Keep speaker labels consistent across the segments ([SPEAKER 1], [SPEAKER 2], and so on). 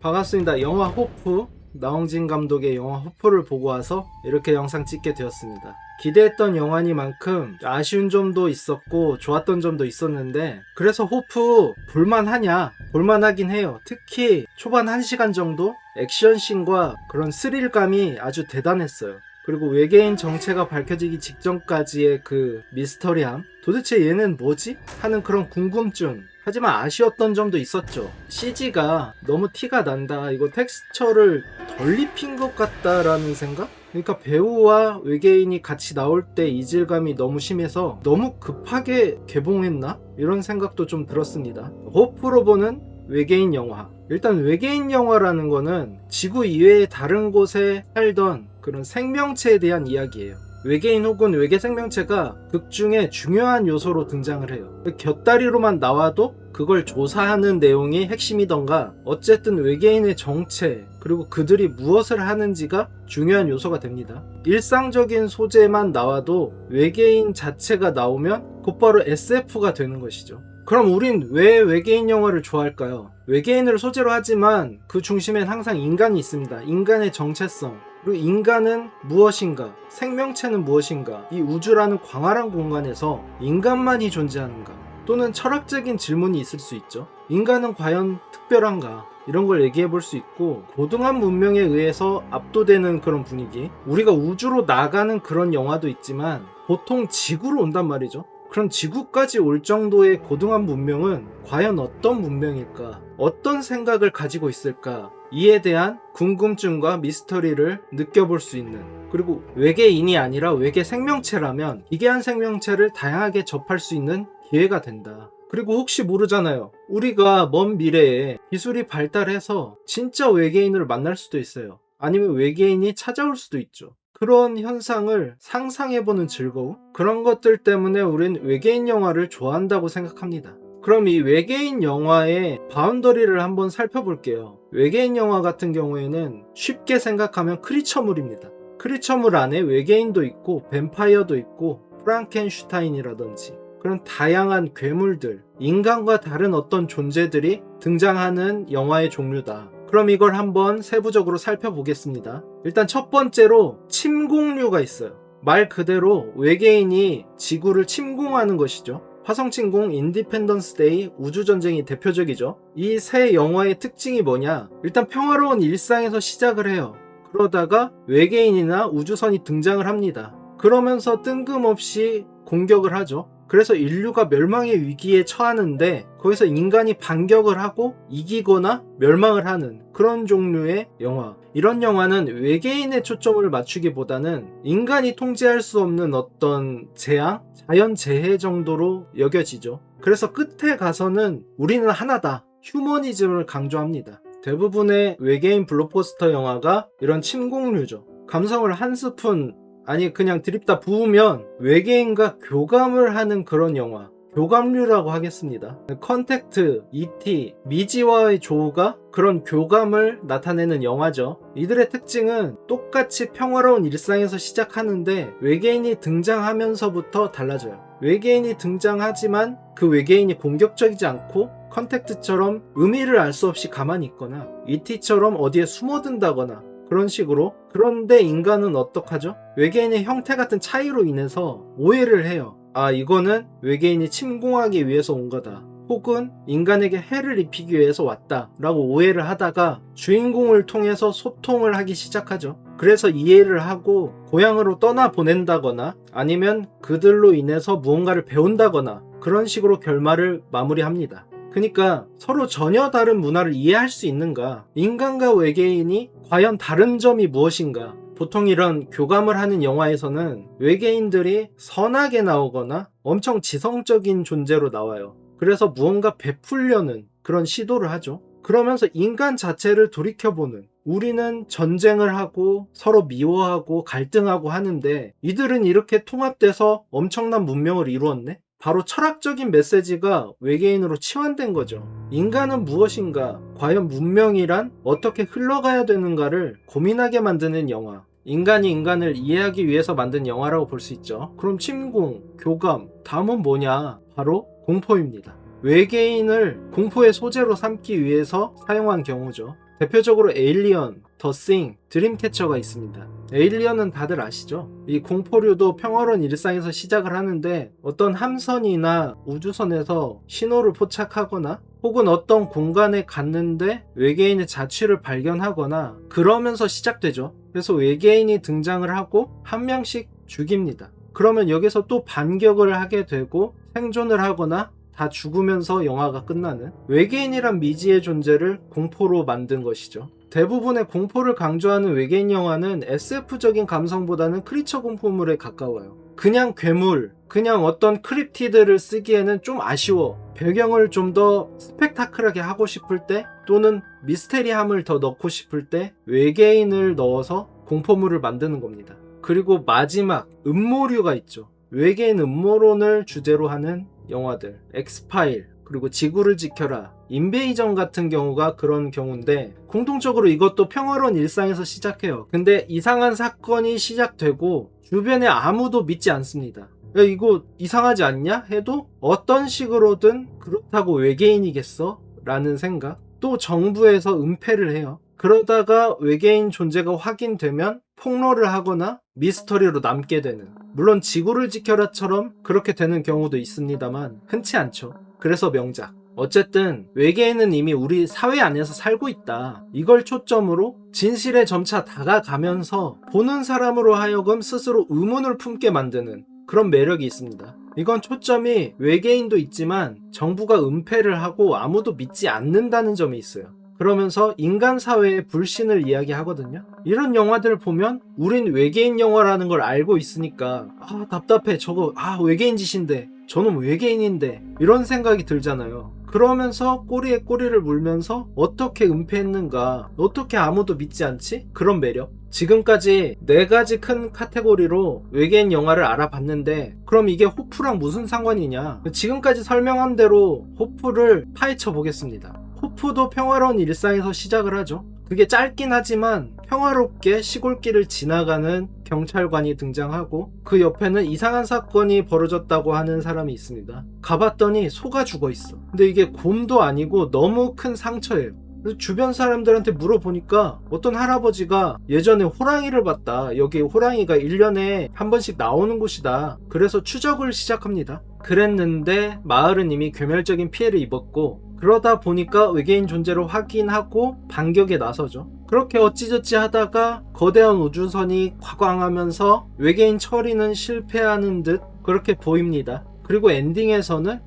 [SPEAKER 1] 반갑습니다. 영화 호프, 나홍진 감독의 영화 호프를 보고 와서 이렇게 영상 찍게 되었습니다. 기대했던 영화니만큼 아쉬운 점도 있었고 좋았던 점도 있었는데, 그래서 호프 볼만하냐? 볼만하긴 해요. 특히 초반 1시간 정도 액션씬과 그런 스릴감이 아주 대단했어요. 그리고 외계인 정체가 밝혀지기 직전까지의 그 미스터리함, 도대체 얘는 뭐지? 하는 그런 궁금증. 하지만 아쉬웠던 점도 있었죠. CG가 너무 티가 난다, 이거 텍스처를 덜 입힌 것 같다라는 생각? 그러니까 배우와 외계인이 같이 나올 때 이질감이 너무 심해서 너무 급하게 개봉했나? 이런 생각도 좀 들었습니다. 호프로 보는 외계인 영화. 일단 외계인 영화라는 거는 지구 이외의 다른 곳에 살던 그런 생명체에 대한 이야기예요. 외계인 혹은 외계 생명체가 극 중에 중요한 요소로 등장을 해요. 곁다리로만 나와도 그걸 조사하는 내용이 핵심이던가, 어쨌든 외계인의 정체, 그리고 그들이 무엇을 하는지가 중요한 요소가 됩니다. 일상적인 소재만 나와도 외계인 자체가 나오면 곧바로 SF가 되는 것이죠. 그럼 우린 왜 외계인 영화를 좋아할까요? 외계인을 소재로 하지만 그 중심엔 항상 인간이 있습니다. 인간의 정체성, 그리고 인간은 무엇인가, 생명체는 무엇인가, 이 우주라는 광활한 공간에서 인간만이 존재하는가, 또는 철학적인 질문이 있을 수 있죠. 인간은 과연 특별한가, 이런 걸 얘기해 볼 수 있고, 고등한 문명에 의해서 압도되는 그런 분위기, 우리가 우주로 나가는 그런 영화도 있지만 보통 지구로 온단 말이죠. 그럼 지구까지 올 정도의 고등한 문명은 과연 어떤 문명일까? 어떤 생각을 가지고 있을까? 이에 대한 궁금증과 미스터리를 느껴볼 수 있는, 그리고 외계인이 아니라 외계 생명체라면 기괴한 생명체를 다양하게 접할 수 있는 기회가 된다. 그리고 혹시 모르잖아요. 우리가 먼 미래에 기술이 발달해서 진짜 외계인을 만날 수도 있어요. 아니면 외계인이 찾아올 수도 있죠. 그런 현상을 상상해보는 즐거움? 그런 것들 때문에 우린 외계인 영화를 좋아한다고 생각합니다. 그럼 이 외계인 영화의 바운더리를 한번 살펴볼게요. 외계인 영화 같은 경우에는 쉽게 생각하면 크리처물입니다. 크리처물 안에 외계인도 있고 뱀파이어도 있고 프랑켄슈타인이라든지 그런 다양한 괴물들, 인간과 다른 어떤 존재들이 등장하는 영화의 종류다. 그럼 이걸 한번 세부적으로 살펴보겠습니다. 일단 첫 번째로 침공류가 있어요. 말 그대로 외계인이 지구를 침공하는 것이죠. 화성침공, 인디펜던스 데이, 우주전쟁이 대표적이죠. 이 세 영화의 특징이 뭐냐? 일단 평화로운 일상에서 시작을 해요. 그러다가 외계인이나 우주선이 등장을 합니다. 그러면서 뜬금없이 공격을 하죠. 그래서 인류가 멸망의 위기에 처하는데 거기서 인간이 반격을 하고 이기거나 멸망을 하는 그런 종류의 영화. 이런 영화는 외계인에 초점을 맞추기보다는 인간이 통제할 수 없는 어떤 재앙, 자연재해 정도로 여겨지죠. 그래서 끝에 가서는 우리는 하나다, 휴머니즘을 강조합니다. 대부분의 외계인 블록버스터 영화가 이런 침공류죠. 감성을 한 스푼, 아니 그냥 드립다 부으면 외계인과 교감을 하는 그런 영화, 교감류라고 하겠습니다. 컨택트, E.T., 미지와의 조우가 그런 교감을 나타내는 영화죠. 이들의 특징은 똑같이 평화로운 일상에서 시작하는데 외계인이 등장하면서부터 달라져요. 외계인이 등장하지만 그 외계인이 공격적이지 않고 컨택트처럼 의미를 알 수 없이 가만히 있거나 E.T.처럼 어디에 숨어든다거나 그런 식으로. 그런데 인간은 어떡하죠? 외계인의 형태 같은 차이로 인해서 오해를 해요. 아, 이거는 외계인이 침공하기 위해서 온 거다, 혹은 인간에게 해를 입히기 위해서 왔다 라고 오해를 하다가 주인공을 통해서 소통을 하기 시작하죠. 그래서 이해를 하고 고향으로 떠나보낸다거나 아니면 그들로 인해서 무언가를 배운다거나 그런 식으로 결말을 마무리합니다. 그러니까 서로 전혀 다른 문화를 이해할 수 있는가? 인간과 외계인이 과연 다른 점이 무엇인가? 보통 이런 교감을 하는 영화에서는 외계인들이 선하게 나오거나 엄청 지성적인 존재로 나와요. 그래서 무언가 베풀려는 그런 시도를 하죠. 그러면서 인간 자체를 돌이켜보는, 우리는 전쟁을 하고 서로 미워하고 갈등하고 하는데 이들은 이렇게 통합돼서 엄청난 문명을 이루었네? 바로 철학적인 메시지가 외계인으로 치환된 거죠. 인간은 무엇인가, 과연 문명이란 어떻게 흘러가야 되는가를 고민하게 만드는 영화. 인간이 인간을 이해하기 위해서 만든 영화라고 볼 수 있죠. 그럼 침공, 교감, 다음은 뭐냐? 바로 공포입니다. 외계인을 공포의 소재로 삼기 위해서 사용한 경우죠. 대표적으로 에일리언, 더 싱, 드림캐쳐가 있습니다. 에일리언은 다들 아시죠? 이 공포류도 평화로운 일상에서 시작을 하는데 어떤 함선이나 우주선에서 신호를 포착하거나 혹은 어떤 공간에 갔는데 외계인의 자취를 발견하거나 그러면서 시작되죠. 그래서 외계인이 등장을 하고 한 명씩 죽입니다. 그러면 여기서 또 반격을 하게 되고 생존을 하거나 다 죽으면서 영화가 끝나는, 외계인이란 미지의 존재를 공포로 만든 것이죠. 대부분의 공포를 강조하는 외계인 영화는 SF적인 감성보다는 크리처 공포물에 가까워요. 그냥 괴물, 그냥 어떤 크립티드를 쓰기에는 좀 아쉬워. 배경을 좀 더 스펙타클하게 하고 싶을 때, 또는 미스테리함을 더 넣고 싶을 때 외계인을 넣어서 공포물을 만드는 겁니다. 그리고 마지막, 음모류가 있죠. 외계인 음모론을 주제로 하는 영화들, 엑스파일, 그리고 지구를 지켜라, 인베이전 같은 경우가 그런 경우인데, 공통적으로 이것도 평화로운 일상에서 시작해요. 근데 이상한 사건이 시작되고 주변에 아무도 믿지 않습니다. 야, 이거 이상하지 않냐? 해도 어떤 식으로든 그렇다고 외계인이겠어? 라는 생각. 또 정부에서 은폐를 해요. 그러다가 외계인 존재가 확인되면 폭로를 하거나 미스터리로 남게 되는, 물론 지구를 지켜라처럼 그렇게 되는 경우도 있습니다만 흔치 않죠. 그래서 명작. 어쨌든 외계인은 이미 우리 사회 안에서 살고 있다, 이걸 초점으로 진실에 점차 다가가면서 보는 사람으로 하여금 스스로 의문을 품게 만드는 그런 매력이 있습니다. 이건 초점이 외계인도 있지만 정부가 은폐를 하고 아무도 믿지 않는다는 점이 있어요. 그러면서 인간 사회의 불신을 이야기하거든요. 이런 영화들을 보면 우린 외계인 영화라는 걸 알고 있으니까 답답해, 저거 외계인 짓인데, 저는 외계인인데, 이런 생각이 들잖아요. 그러면서 꼬리에 꼬리를 물면서 어떻게 은폐했는가, 어떻게 아무도 믿지 않지? 그런 매력. 지금까지 4가지 큰 카테고리로 외계인 영화를 알아봤는데, 그럼 이게 호프랑 무슨 상관이냐? 지금까지 설명한 대로 호프를 파헤쳐 보겠습니다. 호프도 평화로운 일상에서 시작을 하죠. 그게 짧긴 하지만 평화롭게 시골길을 지나가는 경찰관이 등장하고 그 옆에는 이상한 사건이 벌어졌다고 하는 사람이 있습니다. 가봤더니 소가 죽어 있어. 근데 이게 곰도 아니고 너무 큰 상처예요. 그래서 주변 사람들한테 물어보니까 어떤 할아버지가 예전에 호랑이를 봤다, 여기 호랑이가 1년에 한 번씩 나오는 곳이다, 그래서 추적을 시작합니다. 그랬는데 마을은 이미 괴멸적인 피해를 입었고, 그러다 보니까 외계인 존재를 확인하고 반격에 나서죠. 그렇게 어찌저찌 하다가 거대한 우주선이 과광하면서 외계인 처리는 실패하는 듯 그렇게 보입니다. 그리고 엔딩에서는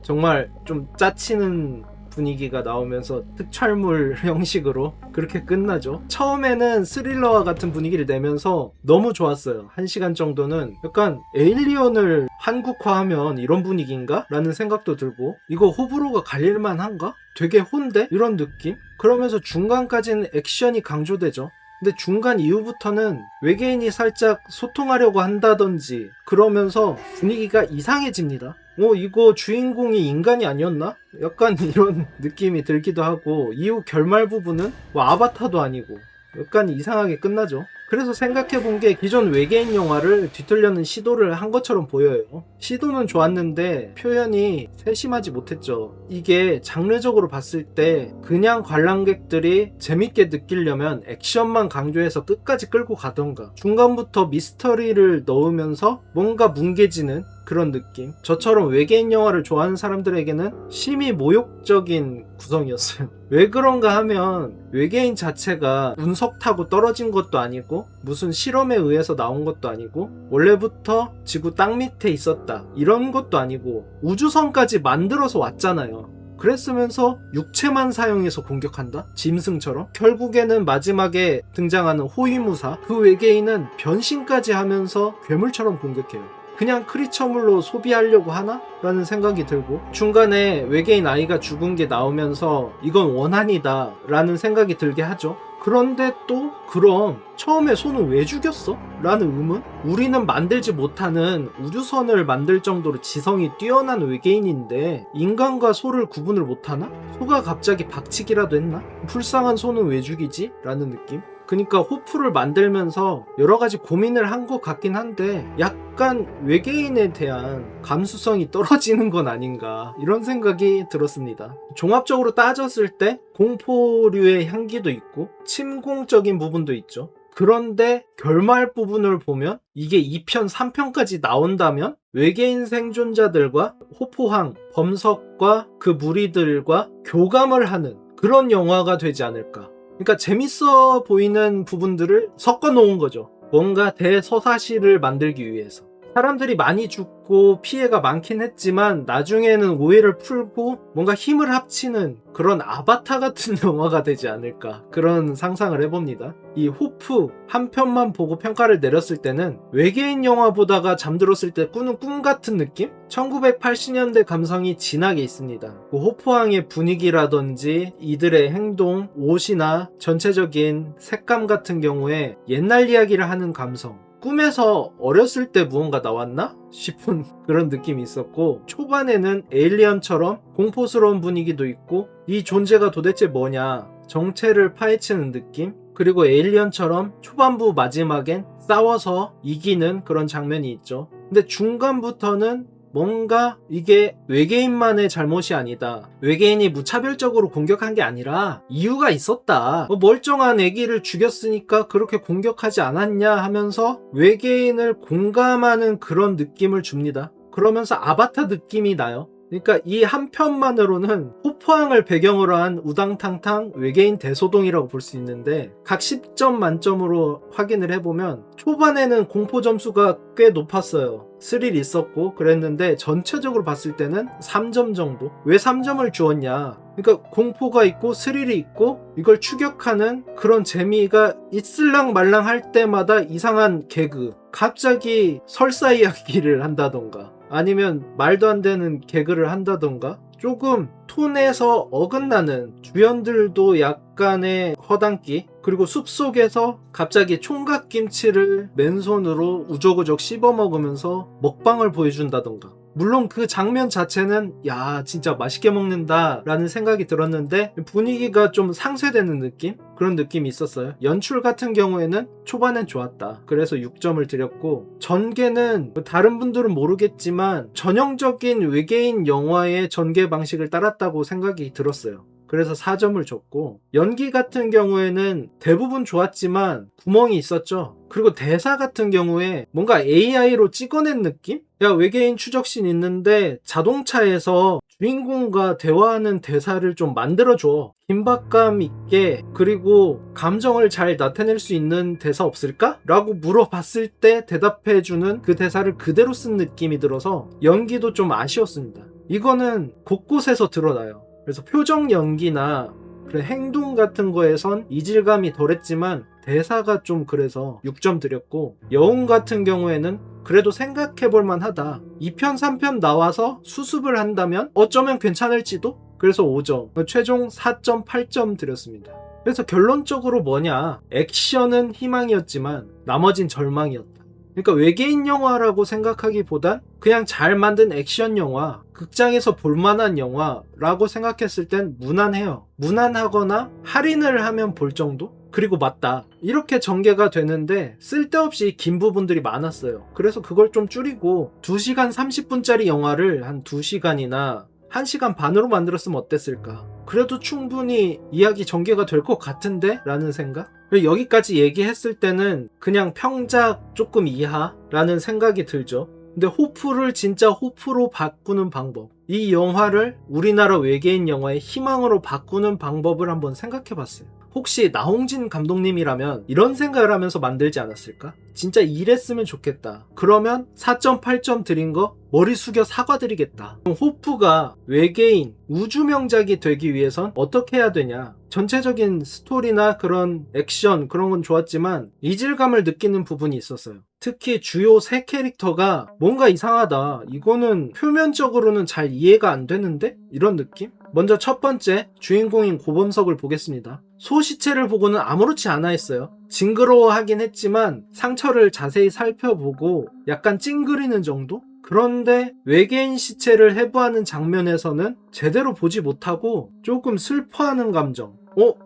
[SPEAKER 1] 정말 좀 짜치는 분위기가 나오면서 특촬물 형식으로 그렇게 끝나죠. 처음에는 스릴러와 같은 분위기를 내면서 너무 좋았어요. 1시간 정도는 약간 에일리언을 한국화하면 이런 분위기인가? 라는 생각도 들고, 이거 호불호가 갈릴만 한가? 되게 혼데? 이런 느낌? 그러면서 중간까지는 액션이 강조되죠. 근데 중간 이후부터는 외계인이 살짝 소통하려고 한다든지 그러면서 분위기가 이상해집니다. 이거 주인공이 인간이 아니었나? 약간 이런 느낌이 들기도 하고, 이후 결말 부분은 아바타도 아니고 약간 이상하게 끝나죠. 그래서 생각해본 게 기존 외계인 영화를 뒤틀려는 시도를 한 것처럼 보여요. 시도는 좋았는데 표현이 세심하지 못했죠. 이게 장르적으로 봤을 때 그냥 관람객들이 재밌게 느끼려면 액션만 강조해서 끝까지 끌고 가던가, 중간부터 미스터리를 넣으면서 뭔가 뭉개지는 그런 느낌. 저처럼 외계인 영화를 좋아하는 사람들에게는 심히 모욕적인 구성이었어요. 왜 그런가 하면 외계인 자체가 운석 타고 떨어진 것도 아니고 무슨 실험에 의해서 나온 것도 아니고 원래부터 지구 땅 밑에 있었다 이런 것도 아니고 우주선까지 만들어서 왔잖아요. 그랬으면서 육체만 사용해서 공격한다? 짐승처럼? 결국에는 마지막에 등장하는 호위무사, 그 외계인은 변신까지 하면서 괴물처럼 공격해요. 그냥 크리처물로 소비하려고 하나? 라는 생각이 들고, 중간에 외계인 아이가 죽은 게 나오면서 이건 원한이다 라는 생각이 들게 하죠. 그런데 또 그럼 처음에 소는 왜 죽였어? 라는 의문? 우리는 만들지 못하는 우주선을 만들 정도로 지성이 뛰어난 외계인인데 인간과 소를 구분을 못하나? 소가 갑자기 박치기라도 했나? 불쌍한 소는 왜 죽이지? 라는 느낌? 그러니까 호프를 만들면서 여러 가지 고민을 한 것 같긴 한데 약간 외계인에 대한 감수성이 떨어지는 건 아닌가 이런 생각이 들었습니다. 종합적으로 따졌을 때 공포류의 향기도 있고 침공적인 부분도 있죠. 그런데 결말 부분을 보면 이게 2편, 3편까지 나온다면 외계인 생존자들과 호포항, 범석과 그 무리들과 교감을 하는 그런 영화가 되지 않을까. 그러니까 재밌어 보이는 부분들을 섞어 놓은 거죠. 뭔가 대서사시를 만들기 위해서. 사람들이 많이 죽고 피해가 많긴 했지만 나중에는 오해를 풀고 뭔가 힘을 합치는 그런 아바타 같은 영화가 되지 않을까 그런 상상을 해봅니다. 이 호프 한 편만 보고 평가를 내렸을 때는 외계인 영화 보다가 잠들었을 때 꾸는 꿈 같은 느낌? 1980년대 감성이 진하게 있습니다. 그 호프왕의 분위기라든지 이들의 행동, 옷이나 전체적인 색감 같은 경우에 옛날 이야기를 하는 감성, 꿈에서 어렸을 때 무언가 나왔나? 싶은 그런 느낌이 있었고, 초반에는 에일리언처럼 공포스러운 분위기도 있고 이 존재가 도대체 뭐냐 정체를 파헤치는 느낌, 그리고 에일리언처럼 초반부 마지막엔 싸워서 이기는 그런 장면이 있죠. 근데 중간부터는 뭔가 이게 외계인만의 잘못이 아니다. 외계인이 무차별적으로 공격한 게 아니라 이유가 있었다. 멀쩡한 애기를 죽였으니까 그렇게 공격하지 않았냐 하면서 외계인을 공감하는 그런 느낌을 줍니다. 그러면서 아바타 느낌이 나요. 그러니까 이 한 편만으로는 호프항을 배경으로 한 우당탕탕 외계인 대소동이라고 볼 수 있는데 각 10점 만점으로 확인을 해보면 초반에는 공포 점수가 꽤 높았어요. 스릴 있었고 그랬는데 전체적으로 봤을 때는 3점 정도. 왜 3점을 주었냐, 그러니까 공포가 있고 스릴이 있고 이걸 추격하는 그런 재미가 있을랑 말랑 할 때마다 이상한 개그, 갑자기 설사 이야기를 한다던가 아니면 말도 안 되는 개그를 한다던가 조금 톤에서 어긋나는, 주연들도 약간의 허당기, 그리고 숲속에서 갑자기 총각김치를 맨손으로 우적우적 씹어먹으면서 먹방을 보여준다던가. 물론 그 장면 자체는 야 진짜 맛있게 먹는다 라는 생각이 들었는데 분위기가 좀 상쇄되는 느낌? 그런 느낌이 있었어요. 연출 같은 경우에는 초반엔 좋았다. 그래서 6점을 드렸고, 전개는 다른 분들은 모르겠지만 전형적인 외계인 영화의 전개 방식을 따랐다고 생각이 들었어요. 그래서 4점을 줬고, 연기 같은 경우에는 대부분 좋았지만 구멍이 있었죠. 그리고 대사 같은 경우에 뭔가 AI로 찍어낸 느낌? 야, 외계인 추적신 있는데 자동차에서 주인공과 대화하는 대사를 좀 만들어줘. 긴박감 있게, 그리고 감정을 잘 나타낼 수 있는 대사 없을까? 라고 물어봤을 때 대답해주는 그 대사를 그대로 쓴 느낌이 들어서 연기도 좀 아쉬웠습니다. 이거는 곳곳에서 드러나요. 그래서 표정 연기나 그런 행동 같은 거에선 이질감이 덜했지만 대사가 좀 그래서 6점 드렸고, 여운 같은 경우에는 그래도 생각해볼 만하다. 2편 3편 나와서 수습을 한다면 어쩌면 괜찮을지도? 그래서 5점, 최종 4.8점 드렸습니다. 그래서 결론적으로 뭐냐, 액션은 희망이었지만 나머진 절망이었다. 그러니까 외계인 영화라고 생각하기보단 그냥 잘 만든 액션 영화, 극장에서 볼만한 영화라고 생각했을 땐 무난해요. 무난하거나 할인을 하면 볼 정도? 그리고 맞다, 이렇게 전개가 되는데 쓸데없이 긴 부분들이 많았어요. 그래서 그걸 좀 줄이고 2시간 30분짜리 영화를 한 2시간이나 1시간 반으로 만들었으면 어땠을까? 그래도 충분히 이야기 전개가 될 것 같은데? 라는 생각? 여기까지 얘기했을 때는 그냥 평작 조금 이하라는 생각이 들죠. 근데 호프를 진짜 호프로 바꾸는 방법, 이 영화를 우리나라 외계인 영화의 희망으로 바꾸는 방법을 한번 생각해봤어요. 혹시 나홍진 감독님이라면 이런 생각을 하면서 만들지 않았을까? 진짜 이랬으면 좋겠다. 그러면 4.8점 드린 거 머리 숙여 사과드리겠다. 그럼 호프가 외계인 우주명작이 되기 위해선 어떻게 해야 되냐? 전체적인 스토리나 그런 액션 그런 건 좋았지만 이질감을 느끼는 부분이 있었어요. 특히 주요 세 캐릭터가 뭔가 이상하다, 이거는 표면적으로는 잘 이해가 안 되는데? 이런 느낌? 먼저 첫 번째, 주인공인 고범석을 보겠습니다. 소시체를 보고는 아무렇지 않아 했어요. 징그러워하긴 했지만 상처를 자세히 살펴보고 약간 찡그리는 정도? 그런데 외계인 시체를 해부하는 장면에서는 제대로 보지 못하고 조금 슬퍼하는 감정,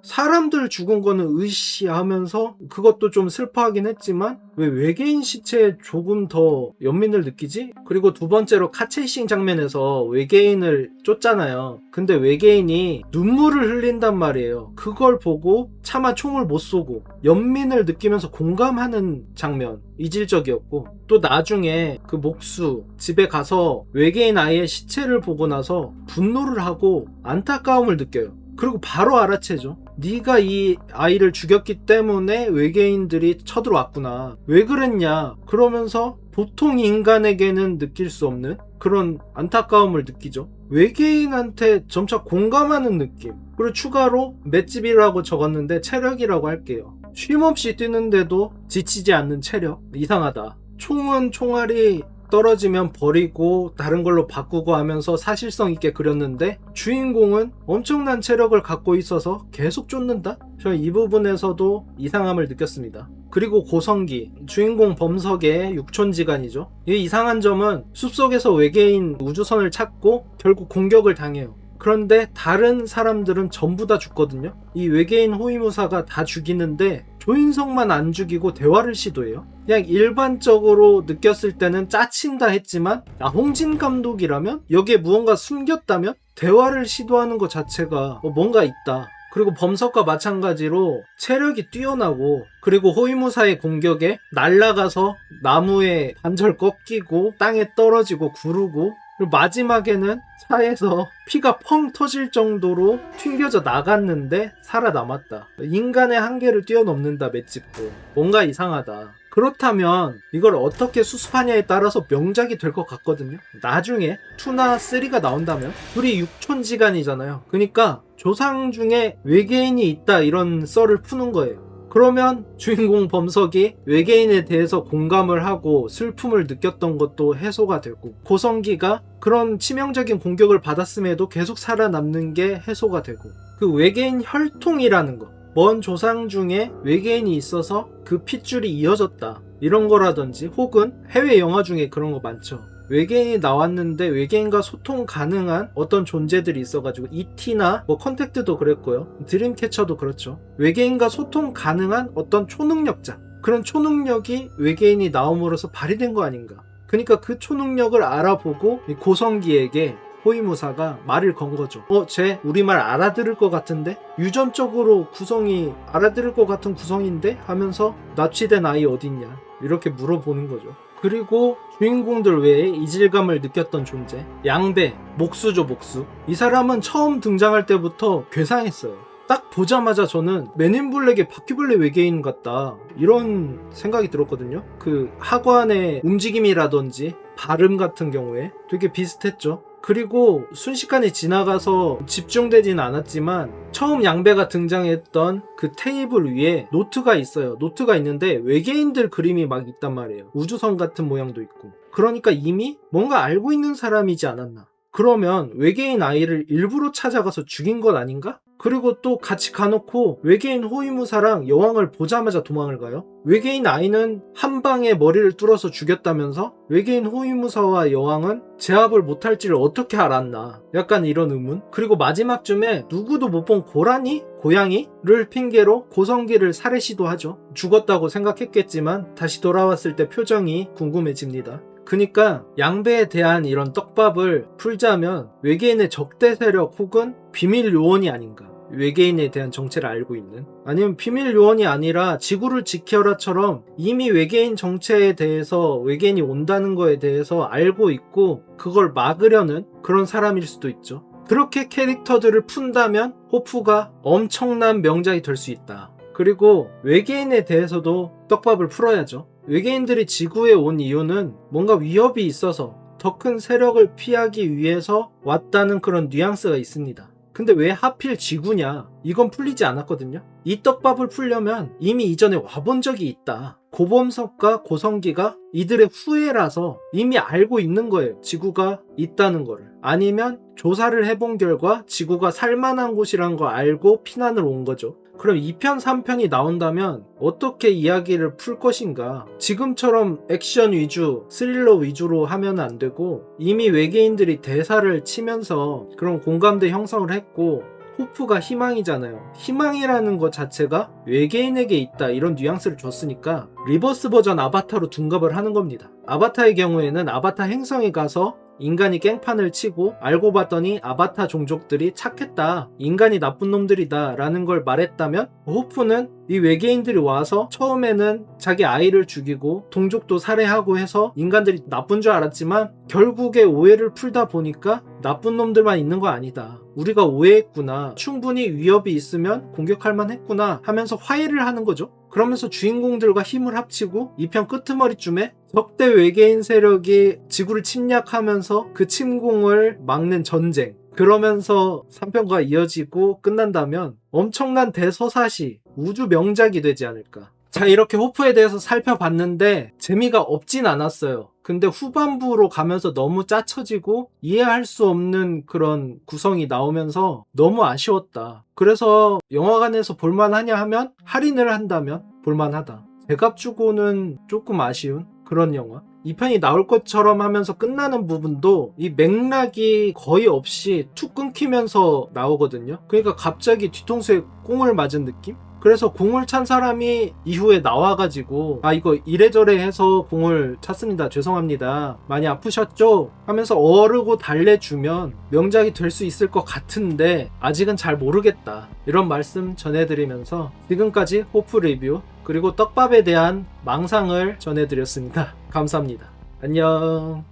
[SPEAKER 1] 사람들 죽은 거는 으쌰하면서 그것도 좀 슬퍼하긴 했지만 왜 외계인 시체에 조금 더 연민을 느끼지? 그리고 두 번째로 카체이싱 장면에서 외계인을 쫓잖아요. 근데 외계인이 눈물을 흘린단 말이에요. 그걸 보고 차마 총을 못 쏘고 연민을 느끼면서 공감하는 장면 이질적이었고, 또 나중에 그 목수 집에 가서 외계인 아이의 시체를 보고 나서 분노를 하고 안타까움을 느껴요. 그리고 바로 알아채죠. 네가 이 아이를 죽였기 때문에 외계인들이 쳐들어왔구나. 왜 그랬냐? 그러면서 보통 인간에게는 느낄 수 없는 그런 안타까움을 느끼죠. 외계인한테 점차 공감하는 느낌. 그리고 추가로 맷집이라고 적었는데 체력이라고 할게요. 쉼없이 뛰는데도 지치지 않는 체력. 이상하다. 총은 총알이 떨어지면 버리고 다른 걸로 바꾸고 하면서 사실성 있게 그렸는데 주인공은 엄청난 체력을 갖고 있어서 계속 쫓는다? 저 이 부분에서도 이상함을 느꼈습니다. 그리고 고성기, 주인공 범석의 육촌지간이죠. 이 이상한 점은 숲속에서 외계인 우주선을 찾고 결국 공격을 당해요. 그런데 다른 사람들은 전부 다 죽거든요. 이 외계인 호위무사가 다 죽이는데 조인성만 안 죽이고 대화를 시도해요. 그냥 일반적으로 느꼈을 때는 짜친다 했지만 홍진 감독이라면 여기에 무언가 숨겼다면 대화를 시도하는 것 자체가 뭔가 있다. 그리고 범석과 마찬가지로 체력이 뛰어나고, 그리고 호위무사의 공격에 날아가서 나무에 반절 꺾이고 땅에 떨어지고 구르고, 그리고 마지막에는 차에서 피가 펑 터질 정도로 튕겨져 나갔는데 살아남았다. 인간의 한계를 뛰어넘는다. 맷집도 뭔가 이상하다. 그렇다면 이걸 어떻게 수습하냐에 따라서 명작이 될 것 같거든요. 나중에 2나 3가 나온다면 둘이 육촌지간이잖아요. 그러니까 조상 중에 외계인이 있다 이런 썰을 푸는 거예요. 그러면 주인공 범석이 외계인에 대해서 공감을 하고 슬픔을 느꼈던 것도 해소가 되고, 고성기가 그런 치명적인 공격을 받았음에도 계속 살아남는 게 해소가 되고, 그 외계인 혈통이라는 거, 먼 조상 중에 외계인이 있어서 그 핏줄이 이어졌다 이런 거라든지, 혹은 해외 영화 중에 그런 거 많죠. 외계인이 나왔는데 외계인과 소통 가능한 어떤 존재들이 있어가지고, E.T.나 컨택트도 그랬고요. 드림캐쳐도 그렇죠. 외계인과 소통 가능한 어떤 초능력자, 그런 초능력이 외계인이 나옴으로써 발휘된 거 아닌가. 그러니까 그 초능력을 알아보고 고성기에게 호위무사가 말을 건 거죠. 쟤 우리말 알아들을 것 같은데? 유전적으로 구성이 알아들을 것 같은 구성인데? 하면서 납치된 아이 어딨냐 이렇게 물어보는 거죠. 그리고 주인공들 외에 이질감을 느꼈던 존재, 양배, 목수죠. 목수. 이 사람은 처음 등장할 때부터 괴상했어요. 딱 보자마자 저는 맨인블랙의 바퀴벌레 외계인 같다 이런 생각이 들었거든요. 그 하관의 움직임이라든지 발음 같은 경우에 되게 비슷했죠. 그리고 순식간에 지나가서 집중되진 않았지만 처음 양배가 등장했던 그 테이블 위에 노트가 있어요. 노트가 있는데 외계인들 그림이 막 있단 말이에요. 우주선 같은 모양도 있고. 그러니까 이미 뭔가 알고 있는 사람이지 않았나. 그러면 외계인 아이를 일부러 찾아가서 죽인 것 아닌가? 그리고 또 같이 가놓고 외계인 호위무사랑 여왕을 보자마자 도망을 가요? 외계인 아이는 한 방에 머리를 뚫어서 죽였다면서 외계인 호위무사와 여왕은 제압을 못할지를 어떻게 알았나? 약간 이런 의문. 그리고 마지막쯤에 누구도 못 본 고양이를 핑계로 고성기를 살해 시도하죠. 죽었다고 생각했겠지만 다시 돌아왔을 때 표정이 궁금해집니다. 그러니까 양배에 대한 이런 떡밥을 풀자면 외계인의 적대 세력 혹은 비밀 요원이 아닌가. 외계인에 대한 정체를 알고 있는, 아니면 비밀 요원이 아니라 지구를 지켜라처럼 이미 외계인 정체에 대해서, 외계인이 온다는 거에 대해서 알고 있고 그걸 막으려는 그런 사람일 수도 있죠. 그렇게 캐릭터들을 푼다면 호프가 엄청난 명작이 될 수 있다. 그리고 외계인에 대해서도 떡밥을 풀어야죠. 외계인들이 지구에 온 이유는 뭔가 위협이 있어서 더 큰 세력을 피하기 위해서 왔다는 그런 뉘앙스가 있습니다. 근데 왜 하필 지구냐? 이건 풀리지 않았거든요. 이 떡밥을 풀려면 이미 이전에 와본 적이 있다. 고범석과 고성기가 이들의 후예라서 이미 알고 있는 거예요. 지구가 있다는 거를. 아니면 조사를 해본 결과 지구가 살만한 곳이란 걸 알고 피난을 온 거죠. 그럼 2편, 3편이 나온다면 어떻게 이야기를 풀 것인가? 지금처럼 액션 위주, 스릴러 위주로 하면 안 되고, 이미 외계인들이 대사를 치면서 그런 공감대 형성을 했고, 호프가 희망이잖아요. 희망이라는 것 자체가 외계인에게 있다 이런 뉘앙스를 줬으니까 리버스 버전 아바타로 둔갑을 하는 겁니다. 아바타의 경우에는 아바타 행성에 가서 인간이 깽판을 치고 알고 봤더니 아바타 종족들이 착했다, 인간이 나쁜 놈들이다 라는 걸 말했다면, 호프는 이 외계인들이 와서 처음에는 자기 아이를 죽이고 동족도 살해하고 해서 인간들이 나쁜 줄 알았지만 결국에 오해를 풀다 보니까 나쁜 놈들만 있는 거 아니다, 우리가 오해했구나, 충분히 위협이 있으면 공격할 만했구나 하면서 화해를 하는 거죠. 그러면서 주인공들과 힘을 합치고 2편 끄트머리쯤에 적대 외계인 세력이 지구를 침략하면서 그 침공을 막는 전쟁, 그러면서 3편과 이어지고 끝난다면 엄청난 대서사시, 우주 명작이 되지 않을까. 자, 이렇게 호프에 대해서 살펴봤는데 재미가 없진 않았어요. 근데 후반부로 가면서 너무 짜쳐지고 이해할 수 없는 그런 구성이 나오면서 너무 아쉬웠다. 그래서 영화관에서 볼만하냐 하면, 할인을 한다면 볼만하다. 제값 주고는 조금 아쉬운 그런 영화. 2편이 나올 것처럼 하면서 끝나는 부분도 이 맥락이 거의 없이 툭 끊기면서 나오거든요. 그러니까 갑자기 뒤통수에 꽁을 맞은 느낌? 그래서 공을 찬 사람이 이후에 나와가지고 이거 이래저래 해서 공을 찼습니다, 죄송합니다, 많이 아프셨죠? 하면서 어르고 달래주면 명작이 될 수 있을 것 같은데 아직은 잘 모르겠다, 이런 말씀 전해드리면서 지금까지 호프 리뷰 그리고 떡밥에 대한 망상을 전해드렸습니다. 감사합니다. 안녕.